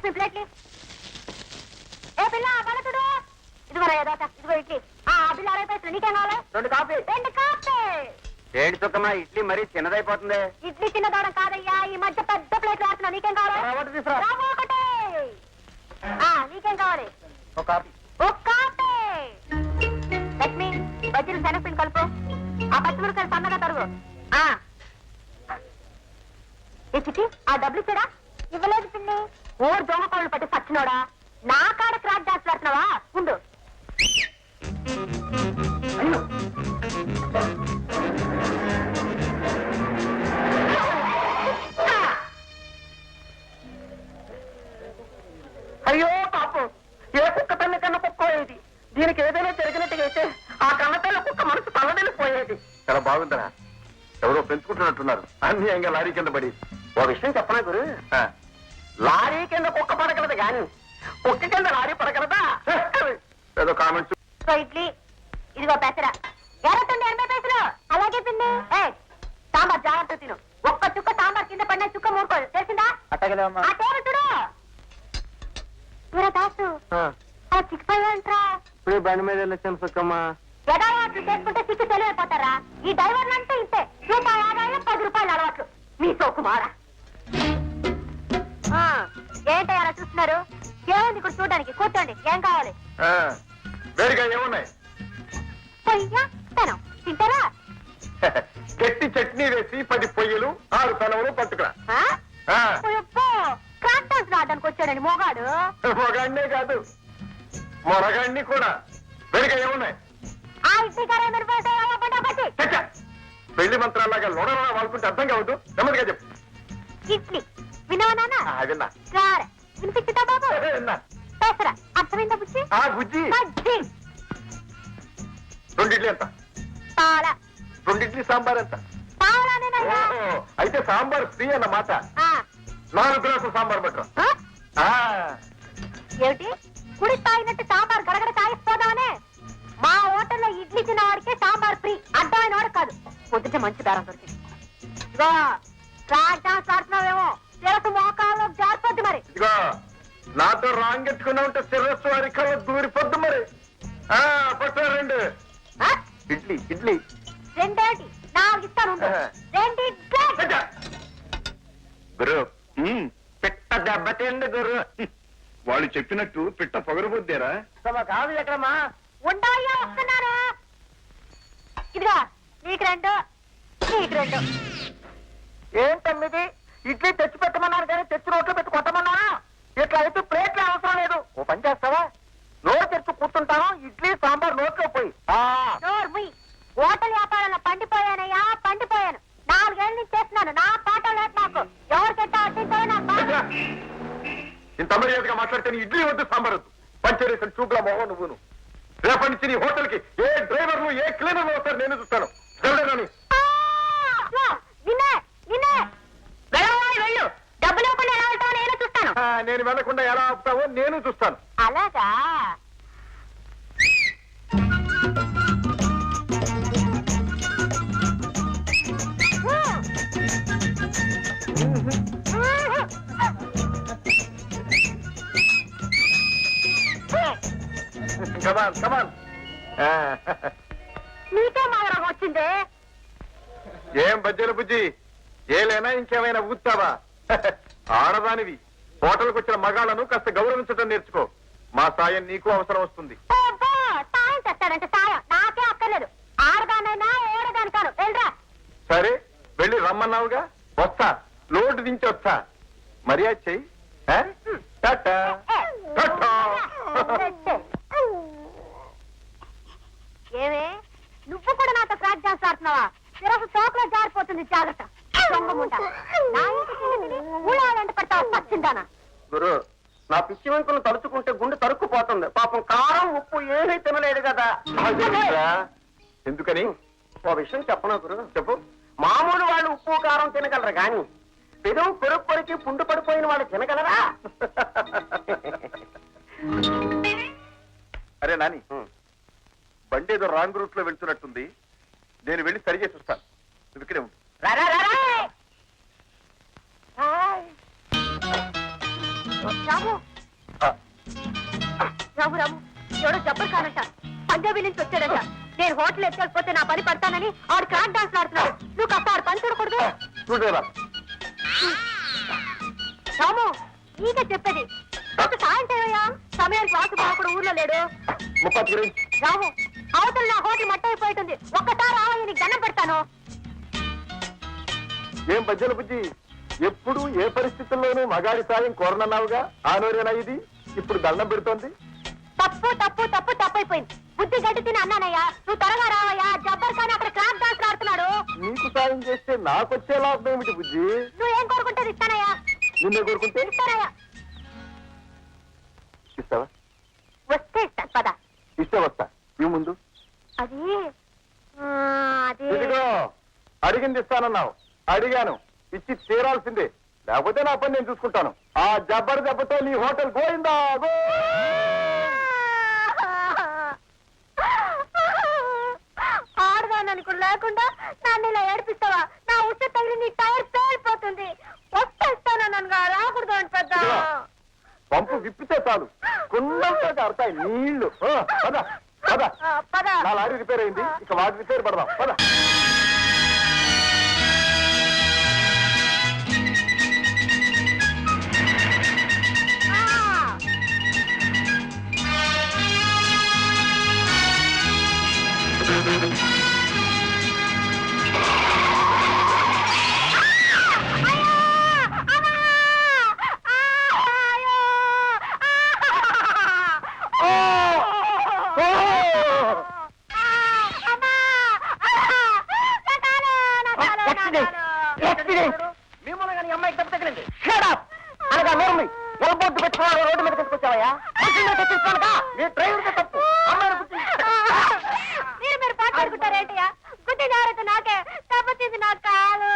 లక్ష్మి ప్లేట్లీ ఏ పిల్ల బలతుడు ఇదిగో ఏదోట ఇదిగో ఇడ్లీ బిల్లు 60 పైసలు నీకేం కావాలి 2 కాఫీ 2 కాఫీ ఏడు చుక్కమా ఇడ్లీ మరీ చిన్నదైపోతుంది ఇడ్లీ చిన్నదవడం కాదయ్యా ఈ మధ్య పెద్ద ప్లేట్లు వేస్తున్నా నీకేం కావాలి ఒకటే నీకేం కావాలి ఒక కాఫీ లక్ష్మి బజ్జీలు శనగపిండి కలుపు ఆ పచ్చిమిరకాయలు సన్నగా తరుగు ఏ చిట్టి ఆ డబ్బులు ఇచ్చాడా ఇవ్వలేదు పిన్ని ఊరు దోమకోళ్ళు పట్టి సచ్చినోడా నా కాడ క్రాక్ డాన్స్ పెడుతున్నావా ఉండు అయ్యో పాపం ఏ కుక్క తల్లి కన్నా కుక్క పోయేది దీనికి ఏదైనా జరిగినట్టుగా అయితే ఆ కన్నతల్లి కుక్క మనసు తల్లడిల్లిపోయేది చాలా బాగుందరా ఎవరో పెంచుకుంటున్నట్టున్నారు అన్యాయంగా లారీ కింద పడి ఓ విషయం చెప్పనా గురు లారీ కింద కుక్క పడగలదు గాని కుక్క కింద లారీ పడగలదా ఏదో కామెంట్స్ ఇడ్లీ ఇదిగో పెసరా 80 పైసలు అలాగే పిన్ని సాంబార్ జాగ్రత్త తిను ఒక్క చుక్క సాంబార్ కింద పడిన చుక్క మూడుకోదు తెలిసిందా అట్టగలేమ్మా ఆ టేబుల్ చూడు చూడ దాసు అలా చిక్కిపోయాయంట్రా ఇప్పుడు బండి మీద వెళ్ళొచ్చాను సుక్కమ్మా ఎదావాట్లు చేసుకుంటే సిక్కి తెలివైపోతారా ఈ డ్రైవర్లు అంటే ఇంతే రూపాయి ఆదాయం 10 రూపాయలు అలవాట్లు మీ సోకుమారా ఏంటో అలా చూస్తున్నారు ఏముంది ఇక్కడ చూడడానికి కూర్చోండి ఏం కావాలి వేడిగా ఏమున్నాయి పొయ్య తనం తింటారా గట్టి చట్నీ వేసి 10 పొయ్యలు 6 పెనములు పట్టుకురా క్రాక్ డాన్స్ రావడానికి వచ్చాడండి మోగాడు మొగాడినే కాదు మొరగాడిని కూడా వేడిగా ఏమున్నాయి ఆ ఇడ్లీ పెళ్లి మంత్రాలాగా లోడలా వాళ్ళకుంటే అర్థం కావద్దు నెమ్మదిగా చెప్పు ఇడ్లీ విన్నావా నాన్న విన్నా రారా వినిపించుతా బాబు విన్నా పెసరా అర్థమైందా బుజ్జి బుజ్జి బజ్జి 2 ఇడ్లీ ఎంత పాల 2 ఇడ్లీ సాంబార్ ఎంత పావలానేనయ్యా అయితే సాంబార్ ఫ్రీ అన్నమాట 4 గ్లాసులు సాంబార్ పట్టరా ఏమిటి కుడి తాగినట్టు సాంబార్ గడగడ తాగిపోదామనే మా హోటల్లో ఇడ్లీ తిన్న వాడికే సాంబార్ ఫ్రీ అడ్డమైన వాడు కాదు పొద్దుట మంచి బేరం దొరికింది ఇదిగో ట్రాక్ డాన్స్ ఆడుతున్నావేమో తెలుసు మోకాల్లో జారిపోద్ది మరి ఇదిగో నాతో రాంగ్ ఎత్తుకున్నా ఉంటే శిరస్సు వారి కళ్ళ దూరిపోద్దు మరి పట్టు 2 ఇడ్లీ ఇడ్లీ 2 4 ఇస్తాను 2 ఇడ్లీ గురు పిట్ట దెబ్బతిండి గురు వాళ్ళు చెప్పినట్టు పిట్ట పొగరబోద్దేరా కాదు ఎక్కడమ్మా ఉండవయ్యా వస్తున్నారు ఇదిగా నీకు 2 నీకు 2 ఏంటమ్మిది ఇడ్లీ తెచ్చి పెట్టమన్నారు కానీ తెచ్చి రోట్లో పెట్టి కొట్టమన్నారా ఇట్లా అయితే ప్లేట్లు అవసరం లేదు ఓ పని చేస్తావా నోరు తెచ్చి కూర్చుంటాను ఇడ్లీ సాంబార్ నోట్లో పోయి హోటల్ వ్యాపారంలో పండిపోయానయ్యా పండిపోయాను 4 ఏళ్ళ నుంచి చేస్తున్నాను నా పాట లేదు నాకు ఎవరికెట్టా అడ్డిందో నా బాధ ఇంత మర్యాదగా మాట్లాడితే నీ ఇడ్లీ వద్దు సాంబార్ వద్దు పంచరేసిన చూపుల మొహం నువ్వును రేపటి నుంచి నీ హోటల్ కి ఏ డ్రైవర్లు ఏ క్లీనర్లు వస్తారు నేను చూస్తాను వెళ్ళు డబ్బులు ఇవ్వకుండా ఎలా వెళ్తావో నేను చూస్తాను నేను వెళ్లకుండా ఎలా ఆపుతావో నేను చూస్తాను అలాగా నీకే మాగరం వచ్చిందే ఏం బజ్జల బుజ్జి ఏలైనా ఇంకేమైనా ఊతావా ఆడదానివి హోటల్కి వచ్చిన మగాళ్ళను కాస్త గౌరవించడం నేర్చుకో మా సాయం నీకు అవసరం వస్తుంది సాయం చేస్తాడంటే సాయం నాకే అక్కర్లేదు ఆడదానైనా ఏడదాని కాను వెళ్ళరా సరే వెళ్ళి రమ్మన్నావుగా వస్తా లోటు దించి వస్తా మర్యాద చెయ్యి ఏమే నువ్వు కూడా నాతో క్రాక్ డాన్స్ ఆడుతున్నావా శిరస్సు చోకులో జారిపోతుంది జాగ్రత్త పచ్చిందానా గురు నా పిచ్చి వెంకులను తలుచుకుంటే గుండె తరుక్కుపోతుంది పాపం కారం ఉప్పు ఏమీ తినలేదు కదా ఎందుకని ఓ విషయం చెప్పనా గురు చెప్పు మామూలు వాళ్ళు ఉప్పు కారం తినగలరు గాని పెరుగు పెరుగు కొరికి పుండు పడిపోయిన వాళ్ళు తినగలరా అరే నాని బండి ఏదో రాంగ్ రూట్ లో వెళ్తున్నట్టుంది నేను వెళ్ళి సరి చేసి వస్తాను నువ్వు ఇక్కడే ఉండు రాము రాము రాము ఎవడో జబ్బర్ కానంట పంజాబీ నుంచి వచ్చాడంట. నేను హోటల్ ఎక్కకపోతే నా పని పడతానని ఆడు క్రాక్ డాన్స్ ఆడుతున్నాడు. నువ్వు కాస్త ఆడు పని చూడకూడదు. చూడరా రాము నీకే చెప్పేది ఒక సాయం చేయవయ్యా. సమయానికి వాసు కూడా ఊర్లో లేడు. రాము అవతల నా హోటల్ మట్ట అయిపోయింది. ఒక్కసారి రావయ్య నీకు దండం పెడతాను. ఏం బజ్జల బుజ్జి, ఎప్పుడు ఏ పరిస్థితుల్లోనూ మగాడి సాయం కోరనన్నావుగా, ఆ నోరేనా ఇది ఇప్పుడు దండం పెడుతోంది? తప్పు తప్పు తప్పు తప్పైపోయింది. బుద్ధి గడ్డి తిని అన్నానయ్యా. నువ్వు త్వరగా రావయ్యా. జబ్బర్ కానీ అక్కడ క్రాక్ డాన్స్ ఆడుతున్నాడు. నీకు సాయం చేస్తే నాకొచ్చే లాభం ఏమిటి బుజ్జి? నువ్వేం కోరుకుంటే ఇస్తానయ్యా. నిన్నే కోరుకుంటే ఇస్తానయ్యా. ఇస్తావా? వస్తే ఇస్తాను పద. ఇస్తే వస్తా. ఇవి ముందు అది అది ఇదిగో అడిగింది ఇస్తానన్నావు. అడిగాను, ఇచ్చి తీరాల్సిందే. లేకపోతే నా పని నేను చూసుకుంటాను. ఆ జబ్బర్ దెబ్బతో నీ హోటల్ పోయిందా? ఆడదాననుకు లేకుండా నన్ను ఇలా ఏడిపిస్తావా? నా ఉచ్చ తగిలి నీ టైర్ పేలిపోతుంది. వస్తేస్తానన్నా రాకూడదు అని పెద్ద. పంపు విప్పితే చాలు, కుండంతో కారుతాయి నీళ్లు. పద పద. పద. నా లారీ రిపేర్ అయింది, ఇక వాటి రిపేర్ పడదాం. పద. రోడ్డు మీద తీసుకొచ్చావయ్యా? తప్పు. మీరు పాటాడుకుంటారేంటయ్యా? గుడ్డి జాగ్రత్త నాకే తప్పచ్చింది. నాకు కాదు.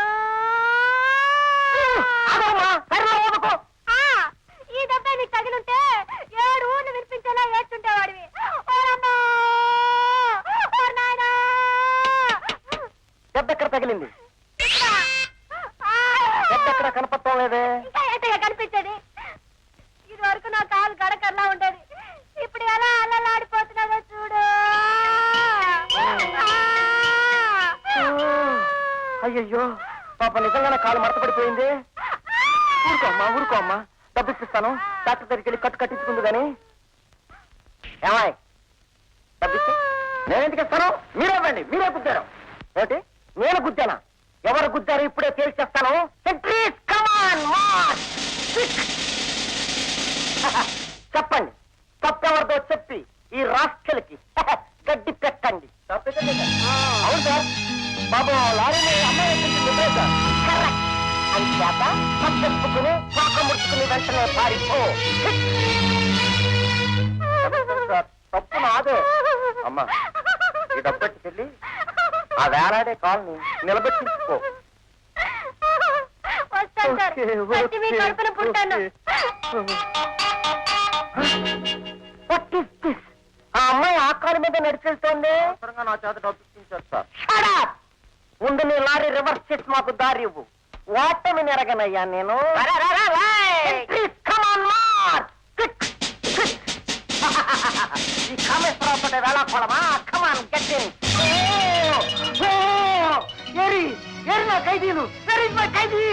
ఈ దెబ్బ నీకు తగిలింటే 7 ఊర్లు వినిపించేలా ఏడ్చుంటే వాడివి. దెబ్బ ఎక్కడ తగిలింది? దెబ్బ ఎక్కడ కనపడటం లేదే? ఇంకా ఏంటయ్యా కనిపించేది? ఇది వరకు నా కాలు గడకర్లా ఉండేది. ఇప్పుడు ఎలా అల్లలాడిపోతున్నదో చూడు. అయ్యయ్యో పాప, నిజంగానే కాలు మడతపడిపోయింది. ఊరుకో అమ్మా, డబ్బిస్తాను. డాక్టర్ దగ్గరికి వెళ్ళి కట్టించుకుంది కానీ. ఏమాయ్ డబ్బిస్తే నేనెందుకు ఇస్తాను? మీరేవ్వండి. మీరే గుద్దారు. ఏంటి నేను గుద్దానా? ఎవరు గుద్దారు ఇప్పుడే తేల్చేస్తాను. చెప్పండి, తప్పెవరిదో చెప్పి ఈ రాష్ట్రలకి గడ్డి పెట్టండి. అవును సార్, బాబు లారీని అమ్మాయి సార్. కరెక్ట్. అంచేత తప్పెప్పుకుని పాక ముడుచుకుని వెంటనే పారిపో. సార్ తప్పు నాదే. అమ్మా ఈ డబ్బెట్టుకెళ్ళి ఆ వేలాడే కాల్ని నిలబెట్టించుకో. వస్తాను సార్. వచ్చి మీ కడుపున పుట్టాను. ఆ అమ్మాయి ఆ కాలు మీద నడిచేస్తోంది. నా చేత డబ్బించారు సార్. ముందు నీ లారీ రివర్స్ చేసి మాకు దారి ఇవ్వు. ఓటమి నెరగనయ్యా నేను. ఈ కామేశ్వరరావు వేళాకోళమా? కమాన్ గట్టి ఎరి నా ఖైదీలు. ఖైదీ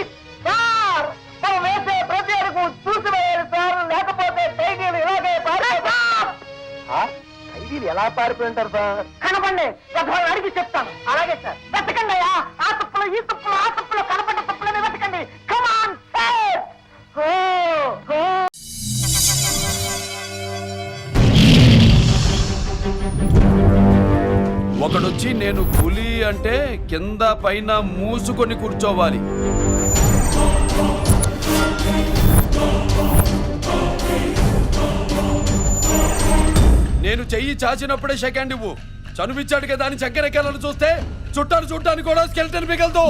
సార్, మనం వేసే ప్రతి అడుగు చూసి వేయాలి సార్, లేకపోతే ఖైదీలు ఇలాగే పారిపోతారు. ఖైదీలు ఎలా పారిపోయి ఉంటారు సార్? కనపండి, అడిగి చెప్తాను. అలాగే సార్. వెతకండి అయ్యా. ఆ తప్పులు ఈ తప్పులు ఆ తప్పులు కనపడ్డ తప్పులని వెతకండి. Come on sir. ఒకడొచ్చి నేను పులి అంటే కింద పైన మూసుకొని కూర్చోవాలి. నేను చెయ్యి చాచినప్పుడే సెకండ్ ఇవ్వు. చనువిచ్చాడు కదా అని చక్కెరెక్కాలని చూస్తే చుట్టాను చూడటానికి కూడా స్కెల్టన్ మిగలదు.